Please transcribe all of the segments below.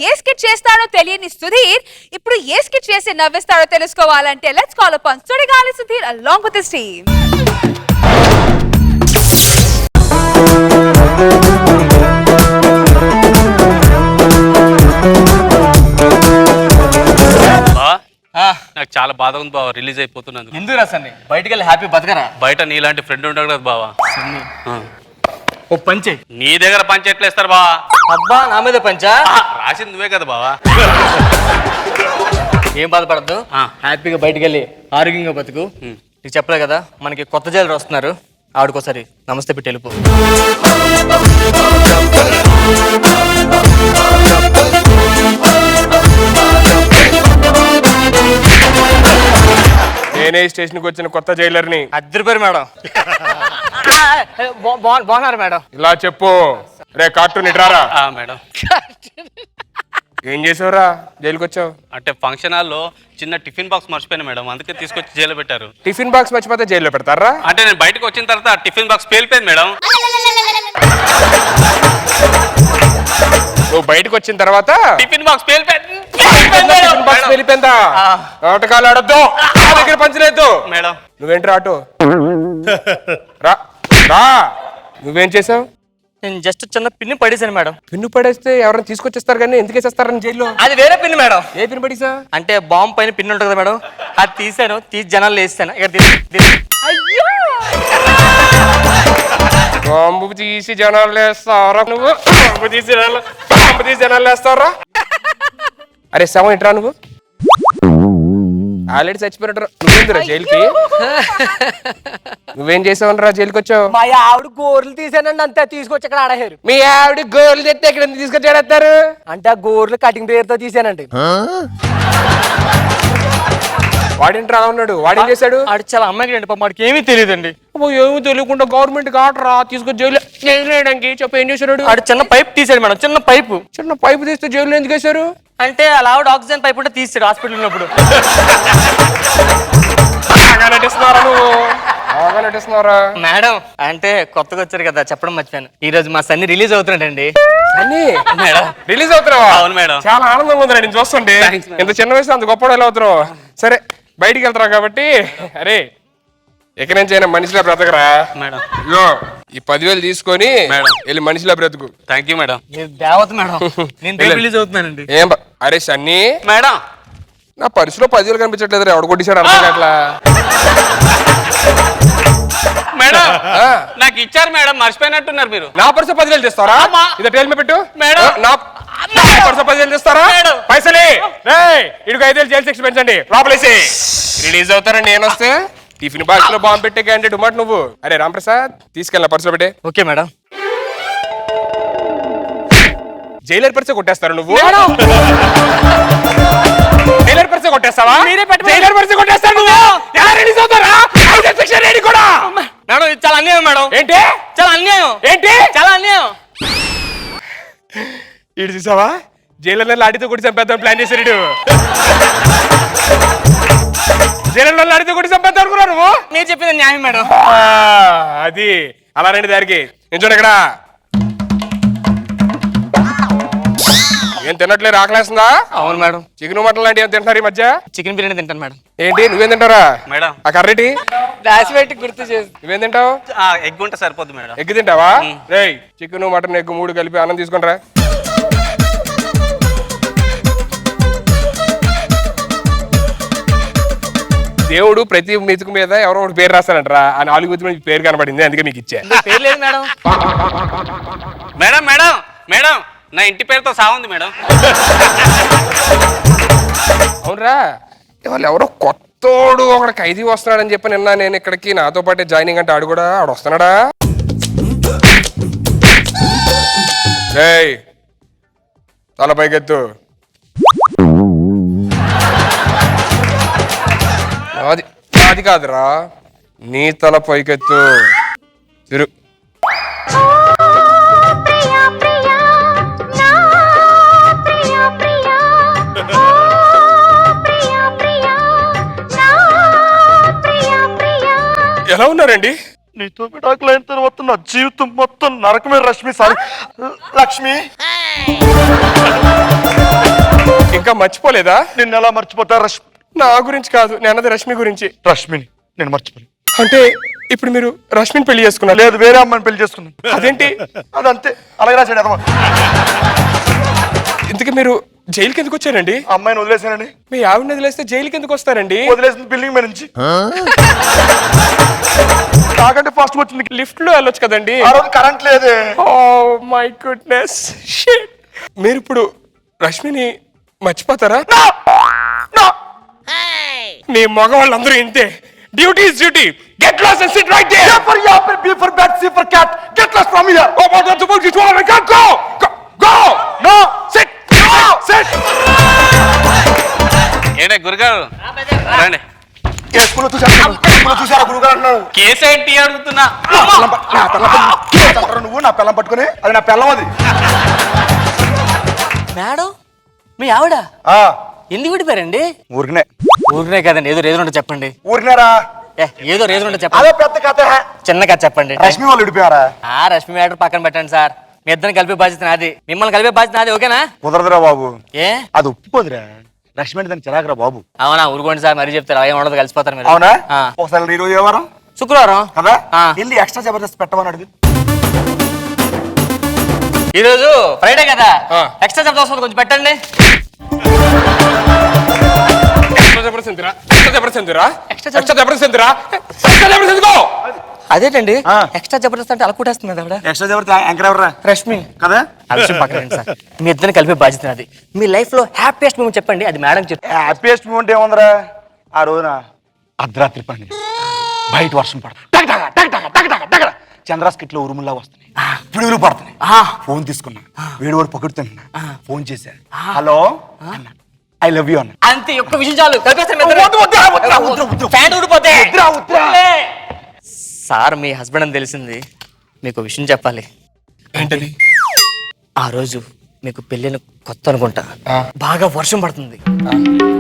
ఏ skit చేస్తాడో తెలియని సుధీర్ ఇప్పుడు ఏ స్కిట్ చేసి నవ్విస్తాడో తెలుసుకోవాలంటే let's call upon Sudigali Sudheer along with his team. నాకు చాలా బాధ ఉంది బావ, రిలీజ్ అయిపోతున్నాను. ఎందుకు రాసండి బయటికి వెళ్ళి హ్యాపీ బతకరా. బయట నీలాంటి ఫ్రెండ్ ఉంటాడు కదా బావా. ఓ పంచే నీ దగ్గర పంచి ఎట్లా ఇస్తారు బావా? అబ్బా నా మీద పంచా రాసింది నువ్వే కదా బావా. ఏం బాధపడద్దు, హ్యాపీగా బయటికి వెళ్ళి ఆరోగ్యంగా బతుకు. నీకు చెప్పలే కదా మనకి కొత్త జైలు వస్తున్నారు, ఆవిడకోసారి నమస్తే పెట్టి వెళ్ళిపో. నేనే స్టేషన్కి వచ్చిన కొత్త జైలర్ని. అద్దరిపోయారు మేడం. బాగున్నారు మేడం. ఇలా చెప్పు. రే కార్టూన్ ఇట్రారా. మేడం ఏం చేసావురా జైలుకి వచ్చావు? అంటే ఫంక్షన్ హాల్లో చిన్న టిఫిన్ బాక్స్ మర్చిపోయాను మేడం, అందుకే తీసుకొచ్చి జైల్లో పెట్టారు. టిఫిన్ బాక్స్ మర్చిపోతే జైల్లో పెడతారా? అంటే నేను బయటకు వచ్చిన తర్వాత టిఫిన్ బాక్స్ పేలిపోయింది మేడం. నువ్వు బయటకు వచ్చిన తర్వాత టిఫిన్ బాక్స్ పేలిపోయింది. టిఫిన్ బాక్స్ వెళ్ళిపోయిందా? నాటకాలు ఆడొద్దు, నా దగ్గర పంచలేదు. మేడం నువ్వేంటి ఆటో రా రా. నువ్వేం చేసావు? నేను జస్ట్ చిన్న పిన్ని పడేసాను మేడం. పిన్ను పడేస్తే ఎవరైనా తీసుకొచ్చేస్తారు కానీ ఎందుకు వేసేస్తారని జైల్లో? అది వేరే పిన్ని మేడం. ఏ పిన్ను పడేసా? అంటే బాంబు పైన పిన్ ఉంటుంది కదా మేడం, అది తీసాను, తీసి జనాలు వేస్తాను. బాంబు తీసి జనాలు వేస్తావరా నువ్వు? బాంబు తీసి జనాలు వేస్తావరా? అరే శవం ఇట్రా, నువ్వు ఆల్రెడీ చచ్చిపోయినట్టు. నువ్వేందురా జైలుకి? నువ్వేం చేసావనరా జైలుకి వచ్చావు? మా ఆవిడ గోర్లు తీసానండి, అంతే తీసుకొచ్చి ఇక్కడ ఆడేశారు. మీ ఆవిడ గోర్లు తెస్తే ఇక్కడ తీసుకొచ్చి ఆడేస్తారు అంటే ఆ గోర్లు కటింగ్ పేరుతో తీసానండి. వాడింటి అలా ఉన్నాడు, వాడేం చేశాడు? ఆడు చాలా అమ్మాయికి రండి, పాప వాడికి ఏమీ తెలియదండి. ఏమీ తెలియకుండా గవర్నమెంట్ ఆర్డరా తీసుకొచ్చి జైలు వేయడానికి చెప్పి ఏం చేశాడు? ఆడు చిన్న పైప్ తీసాడు మేడం, చిన్న పైపు. చిన్న పైపు తీస్తే జైలు ఎందుకు వేశారు? అంటే అలా ఆవిడ ఆక్సిజన్ పైప్ ఉంటే తీసాడు హాస్పిటల్ ఉన్నప్పుడు. నటిస్తున్నారా మేడం అంటే కొత్తగా వచ్చారు కదా చెప్పడం మర్చిపోయాను, ఈ రోజు మా సన్ని రిలీజ్ అవుతున్నాడండి. అన్నీ మేడం రిలీజ్ అవుతున్నావా? అవును మేడం. చాలా ఆనందంగా ఉంది నేను చూస్తుంటే. ఇంత చిన్న వయసు అంత గొప్ప ఎలా అవుతున్నావు? సరే బయటికి వెళ్తున్నావు కాబట్టి అరే ఎక్కడి నుంచి అయినా మనిషిలా బ్రతకరా మేడం. ఇగో ఈ 10,000 తీసుకొని వెళ్ళి మనిషిలా బ్రతుకు. Thank you madam. దేవత మేడం, నేను రిలీజ్ అవుతున్నానండి. అరే సన్నీ మేడం నా పర్సులో 10,000 కనిపించట్లేదు, ఎవడు కొట్టించాడు అర్థం కావట్లా. మేడం నాకు ఇచ్చారు మేడం, మర్చిపోయినట్టున్నారు మీరు. నా పర్సు 10,000 తెస్తారా? ఇది టేల్ మీద పెట్టు మేడం. నా పర్సు 10,000 తెస్తారా? పైసలే ఇడికి 5,000 జైలు శిక్ష పెంచండి, లోపలేసి రిలీజ్ అవుతారని నేను వస్తే టిఫిన్ బాక్స్ లో బాంబు పెట్టే క్యాండిడేట్ మాట నువ్వు. అరే రాంప్రసాద్ తీసుకెళ్ళిన పర్సులో పెట్టే. Okay madam. జైలర్ పర్సే కొట్టేస్తారు నువ్వు? Jailer per se కొట్టేస్తావా? జైలర్ పర్సే కొట్టేస్తావు నువ్వు? ఎలా రిలీజ్ అవుతారా? 5,000 శిక్ష రెడీ కూడా. మేడం ఇది చాలా అన్యాయం మేడం. ఏంటి చాలా అన్యాయం? ఏంటి చాలా అన్యాయం? ఇటు చూసావా జైలర్ లాడితో కొట్టి చంపేద్దాం ప్లాన్ చేశారు. ఇటు జైలర్ లాడితో కొట్టి చంపేద్దాం అనుకున్నావు నువ్వు? నేను చెప్పింది న్యాయం మేడం. అది అలా రండి దారికి. నేను చూడ ఇక్కడ ఏం తినట్లేదు, ఆకలేస్తుందా? అవును మేడం. చికెన్ మటన్ లాంటి ఏం తింటున్నారు ఈ మధ్య? చికెన్ బిర్యానీ తింటాను మేడం. ఏంటి నువ్వేం తింటారా? మేడం ఆ కర్రీటి రాసి పెట్టి గుర్తు చేసి. నువ్వేం తింటావు? ఎగ్ ఉంటే సరిపోద్ది మేడం. ఎగ్ తింటావా? రేయ్ చికెన్ మటన్ ఎగ్ 3 కలిపి అన్నం తీసుకుంటారా? దేవుడు ప్రతి మెతుకు మీద ఎవరో ఒకటి పేరు రాస్తానంటరా, ఆ 4 మెతుకు మీద పేరు కనబడింది, అందుకే మీకు ఇచ్చా. పేరు లేదు మేడం. మేడం మేడం మేడం నా ఇంటి పేరుతో సాగుంది మేడం. అవునరా వాళ్ళు ఎవరో కొత్తోడు ఒకడు ఖైదీ వస్తున్నాడని చెప్పి నిన్న నేను ఇక్కడికి నాతో పాటే జాయినింగ్ అంటే ఆడు వస్తున్నాడా? రేయ్ తల పైకెత్తు. అది కాదురా, నీ తల పైకెత్తు. తిరు ఎలా ఉన్నారండి? నీతో విడాకులైన తర్వాత నా జీవితం మొత్తం నరకమే రష్మి. సారీ లక్ష్మి. ఇంకా మర్చిపోలేదా? నిన్ను ఎలా మర్చిపోతా రష్మి? నా గురించి కాదు, నేను అన్నది రష్మి గురించి. రష్మిని నేను మర్చిపోయాను. అంటే ఇప్పుడు మీరు రష్మిని పెళ్లి చేసుకున్నారు? లేదు, వేరే అమ్మాయిని పెళ్లి చేసుకున్నాను. అదేంటి? అదంతే, అలాగే రాశాడు అదమ్మా. ఇంతకీ మీరు జైలుకి ఎందుకు వచ్చారండి? అమ్మాయిని వదిలేసానండి. మీ ఆవిడని వదిలేస్తే జైలుకి ఎందుకు వస్తారండి? వదిలేసిన బిల్డింగ్ మీద నుంచి. నాకంటే ఫస్ట్ వచ్చింది. లిఫ్ట్ లో వెళ్ళొచ్చు కదండి. ఆ రోజు కరెంట్ లేదే. Oh my goodness. మీరు ఇప్పుడు రష్మిని మర్చిపోతారా? మీ మగవాళ్ళందరూ ఇంతే. Duty is duty. Get lost and sit right there. For apple, B for bat, C for cat. Get lost from here. Oh, but that's about it. I can't go. Go. No. Sit. Sit. ఏంటే గురుగారు రండి. ఏ స్కూల్లో చూసారా గురుగారు అంటున్నాడు. Case ఏంటి అడుగుతున్నా. నువ్వు నా పిల్లం పట్టుకుని, అది నా పిల్లం. అది మేడం మీ ఆవిడ ఎందుకు విడిపోయారండి? ఊరికనే ఊరినే కదండి, ఏదో రీజన్ ఉంటే చెప్పండి. ఊరికనేరా. ఏదో రీజన్ ఉంటే చెప్పండి. అదే పెద్ద కథ. చిన్న కథ చెప్పండి. రష్మి వాళ్ళు విడిపోయారా? రష్మి మ్యాటర్ పక్కన పెట్టండి సార్. మీ ఇద్దరిని కలిపే బాధ్యత నాది, మిమ్మల్ని కలిపే బాధ్యత నాది. ఓకేనా? కుదరదురా బాబు. ఏ అది ఒప్పుకోదురా. రష్మి అంటే దాన్ని చిరాకురా బాబు. అవునా? ఊరుకోండి సార్, మరీ చెప్తారు. ఏం ఉండదు, కలిసిపోతారు మీరు. అవునా? ఆ. ఒకసారి ఈరోజు ఏ వారం? శుక్రవారం కదా. ఆ. వెళ్ళి ఎక్స్ట్రా జబర్దస్త్ పెట్టమని అడుగు. ఈరోజు ఫ్రైడే కదా, ఆ. ఎక్స్ట్రా జబర్దస్త్ కొంచెం పెట్టండి. అదేంటండి ఆ. ఎక్స్ట్రా జబర్దస్త్ అంటే అలా కూటేస్తుంది ఆవిడ. ఎక్స్ట్రా జబర్దస్త్ యాంకర్ ఎవరా? రష్మి. కదా. ఆ విషయం పక్కన పెట్టండి సార్. మీ ఇద్దరిని కలిపే బాధ్యత నాది. మీ లైఫ్ లో హ్యాపీయెస్ట్ మూమెంట్ చెప్పండి, అది మేడం చెప్తారు. హ్యాపీయెస్ట్ మూమెంట్ ఏముందిరా? ఆ రోజున అర్ధరాత్రి పని బయట వర్షం పడుతుంది. చంద్రాస్కిట్ లో ఉరుముల్లా వస్తున్నాయి, పిడుగులు పడుతున్నాయి. ఫోన్ తీసుకున్నా, వేడివాడు పకడుతున్నా. ఫోన్ చేశా, హలో అన్నా, ఐ లవ్ యూ అన్న. అంతే, ఒక్క విషయం చాలు. కలిపేస్తాను మీ ఇద్దరిని. వద్దు, వద్దు, వద్దు, వద్దు, వద్దు. ఫ్యాన్ ఊడిపోతే. వద్దురా, వద్దురా. సార్ మీ హస్బెండ్ అని తెలిసింది, మీకు విషయం చెప్పాలి. ఏంటది? ఆ రోజు మీకు పెళ్ళిన కొత్త అనుకుంటా, బాగా వర్షం పడుతుంది,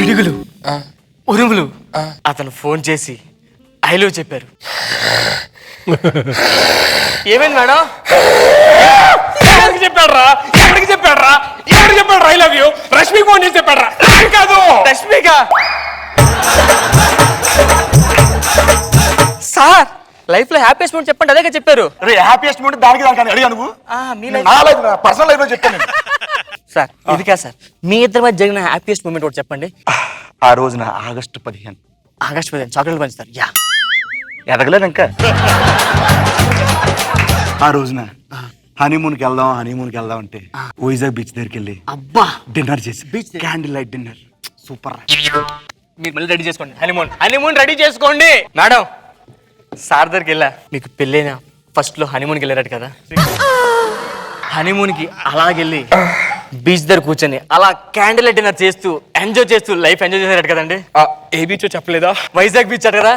పిడుగులు, ఉరుములు. అతను ఫోన్ చేసి ఐ లవ్ చెప్పారు. ఏమైంది మేడం? ఎవరికి చెప్పాడ్రా? ఎవరికి చెప్పాడ్రా? ఎవరికి చెప్పాడ్రా ఐ లవ్ యూ? రష్మికి ఫోన్ చేసి చెప్పాడ్రా? నాకు కాదు. రష్మిక సార్ లైఫ్ లో హ్యాపీయెస్ట్ మూమెంట్ చెప్పండి, అదే చెప్పారు. రే హ్యాపీయెస్ట్ మూమెంట్ దానికి అడిగా నువ్వు? మీ లైఫ్ నా లైఫ్, పర్సనల్ లైఫ్ లో చెప్తాను నేను. సార్ ఇది కాదు సార్, మీ ఇద్దరి మధ్య జరిగిన హ్యాపీయెస్ట్ మూమెంట్ ఒకటి చెప్పండి. ఆ రోజున ఆగస్టు 15 ఆగస్ట్ 15 చాక్లెట్ పంచుతారు. యా, ఎదగలేదు ఇంకా. ఆ రోజున హనీమూన్కి వెళ్దాం అంటే వైజాగ్ బీచ్ దగ్గరికి వెళ్ళి అబ్బా డిన్నర్ చేసి, క్యాండిల్ లైట్ డిన్నర్ సూపర్. మీరు మళ్ళీ రెడీ చేసుకోండి, హనీమూన్ రెడీ చేసుకోండి. మేడం సార్ దగ్గరికి వెళ్ళా, మీకు పెళ్ళైన ఫస్ట్ లో హనీమూన్కి వెళ్ళారట కదా, హనీమూన్ కి అలాగెళ్ళి బీచ్ దగ్గర కూర్చొని అలా క్యాండిల్ లైట్ డిన్నర్ చేస్తూ ఎంజాయ్ చేస్తూ లైఫ్ ఎంజాయ్ చేశారట కదండి. ఏ బీచ్ చెప్పలేదా? వైజాగ్ బీచ్ అట కదా.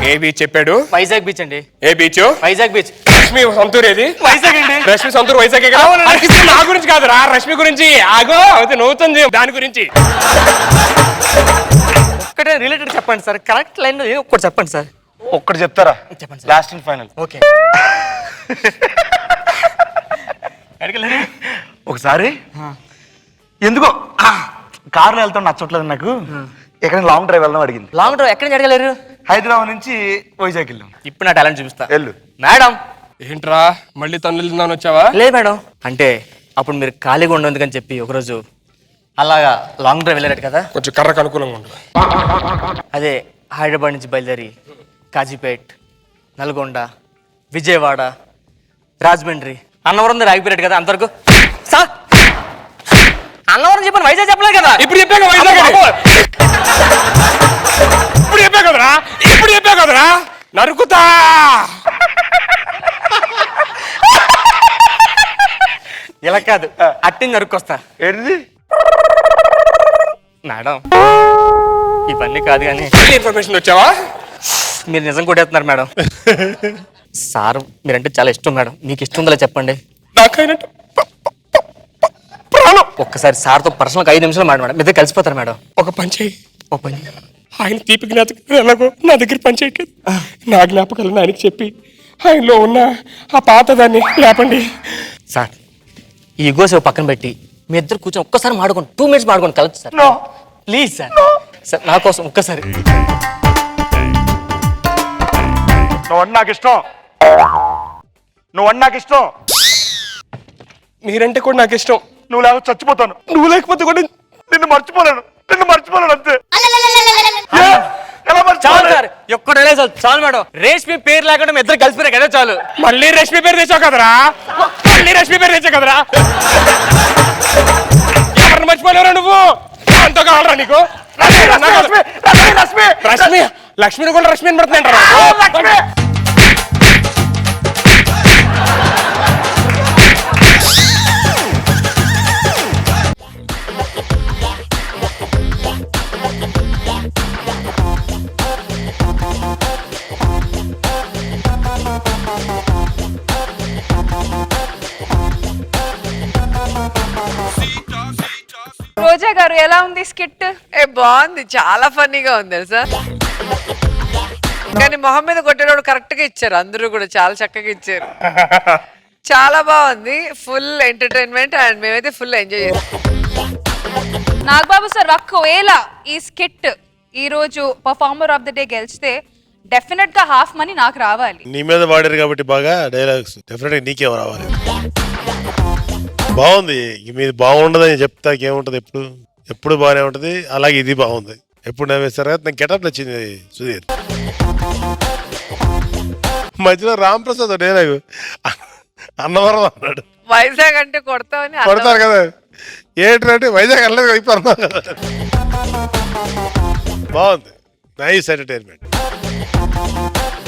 ఏ బీచ్ చెప్పాడు? వైజాగ్ బీచ్ అండి. ఏ బీచ్? వైజాగ్ బీచ్. రష్మి సొంతూరు ఏది? వైజాగ్ అండి. రష్మి సొంతూరు వైజాగ్. నా గురించి కాదురా, రష్మి గురించి. ఆగో అయితే నవ్వుతుంది దాని గురించి. ఒక్కటే రిలేటెడ్ చెప్పండి సార్, కరెక్ట్ లైన్ ఒక్కటి చెప్పండి సార్. ఒక్కటి చెప్తారా? చెప్పండి sir. Last and final. Okay. ఒకసారి ఎందుకో కార్లో వెళ్తాం నచ్చట్లేదు నాకు, ఎక్కడ లాంగ్ డ్రైవ్ వెళ్దాం అడిగింది. లాంగ్ డ్రైవ్ ఎక్కడి నుంచి అడగలేరు? హైదరాబాద్ నుంచి వైజాగ్ వెళ్ళాం. ఇప్పుడు నా టాలెంట్ చూపిస్తా. వెళ్ళు మేడం. ఏంట్రా మళ్ళీ తన్నులు వచ్చావా? లేదు మేడం, అంటే అప్పుడు మీరు ఖాళీగా ఉండేందుకని చెప్పి ఒకరోజు అలాగా లాంగ్ డ్రైవ్ వెళ్ళారట కదా. కొంచెం కర్రకు అనుకూలంగా ఉండు. అదే హైదరాబాద్ నుంచి బయలుదేరి కాజీపేట్, నల్గొండ, విజయవాడ, రాజమండ్రి, అన్నవరం దగ్గర ఆగిపోయారట కదా. అంతవరకు సార్ అన్నవరం చెప్పాను, వైజాగ్ చెప్పలేదు కదా. ఇప్పుడు చెప్పాక వైజాగ్ అని. ఇప్పుడు చెప్పా కదరా నరుకుతా. ఇలా కాదు, అట్టింది నరుక్కొస్తా. ఏంటిది మేడం? ఇవన్నీ కాదు కానీ ఇన్ఫర్మేషన్ వచ్చావా? మీరు నిజం కొట్టేస్తున్నారు మేడం. సార్ మీరంటే చాలా ఇష్టం మేడం, మీకు ఇష్టం ఉందో చెప్పండి. నాకైనట్టు ఒక్కసారి సార్తో పర్సనల్గా 5 నిమిషాలు మాట మేడం, మీ దగ్గర కలిసిపోతారు మేడం. ఒక పని చేయి, ఓ పని. ఆయన తీపి జ్ఞాపకాలు ఎలాగో నా దగ్గర పనిచేయట్లేదు. నా జ్ఞాపకాలను ఆయనకి చెప్పి ఆయనలో ఉన్న ఆ పాతదాన్ని లేపండి. సార్ ఈ గోసేపు పక్కన పెట్టి మీ ఇద్దరు కూర్చొని ఒక్కసారి మాడుకోండి, 2 minutes మాడుకోండి కలవచ్చు సార్. ప్లీజ్ సార్, సార్ నా కోసం ఒక్కసారి. నువ్వు నాకు ఇష్టం, నువ్వు నాకు ఇష్టం. మీరంటే కూడా నాకు ఇష్టం. నువ్వు లేకపోతే చచ్చిపోతాను. నువ్వు లేకపోతే కూడా నిన్ను మర్చిపోలేను అంతే. ఎలా చాలు మర్చిపోవాలి? సార్, ఒక్క డైలాగ్ చాలు. చాలు మేడం, రేష్మి పేరు లేకుండా మీ ఇద్దరు కలిసిపోయినా కదా చాలు. మళ్ళీ రష్మి పేరు తెచ్చావు కదరా, మళ్ళీ రష్మి పేరు తెచ్చావు కదరా. ఎవరిని మర్చిపోలేరా నువ్వు? అంత కావాలరా నీకు? రష్మి లక్ష్మిని కూడా రష్మి అని పడుతుందంటారా? రోజా గారు ఎలా ఉంది స్కిట్? బాగుంది, చాలా ఫన్నీగా ఉంది తెలుసా. కానీ మొహం మీద కొట్టేటోడు కరెక్ట్ గా ఇచ్చారు, అందరూ కూడా చాలా చక్కగా ఇచ్చారు. చాలా బాగుంది, ఫుల్ ఎంటర్టైన్మెంట్ అండ్ మేమైతే ఫుల్ ఎంజాయ్ చేస్తాం. నాగబాబు సార్ ఒకవేళ ఈ స్కిట్ ఈ రోజు పర్ఫార్మర్ ఆఫ్ ద డే గెలిస్తే డెఫినెట్ గా హాఫ్ మనీ నాకు రావాలి. నీ మీద వాడారు కాబట్టి బాగా డైలాగ్స్ డెఫినెట్గా నీకేం రావాలి. బాగుంది, మీది బాగుండదని చెప్తాకేముంటది, ఎప్పుడు బాగానే ఉంటది. అలాగే ఇది బాగుంది, ఎప్పుడు నవ్వేస్తారు కదా. నాకు గెటప్ నచ్చింది సుధీర్. మధ్యలో రామ్ ప్రసాద్ డైలాగ్ అన్నవరం అన్నాడు, వైజాగ్ అంటే కొడతామని కొడతారు కదా. ఏంటంటే వైజాగ్ అనలేదు కదా, ఇప్పుడు అన్నావు కదా. బాగుంది, నైస్ ఎంటర్టైన్మెంట్.